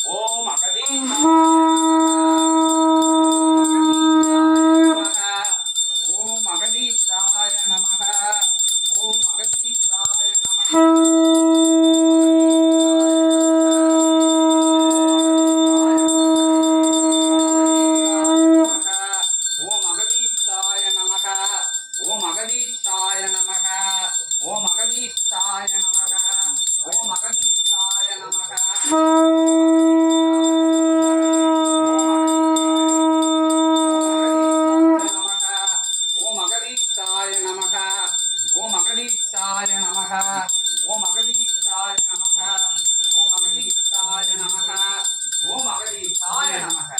ஓம் அகதீசாய நமக. ஓம் அகதீசாய நமக. ஓம் அகதீசாய நமக. ஓம் அகதீசாய நமக. ஓம் அகதீசாய நமக. ஓம் அகதீசாய நமக. ஓம் அகதீசாய நமக. ஓம் அகதீசாய நமக. ஓம் அகதீசாய நமக. ஓம் அகதீசாய நமக. ஓம் அகதீசாய நமக.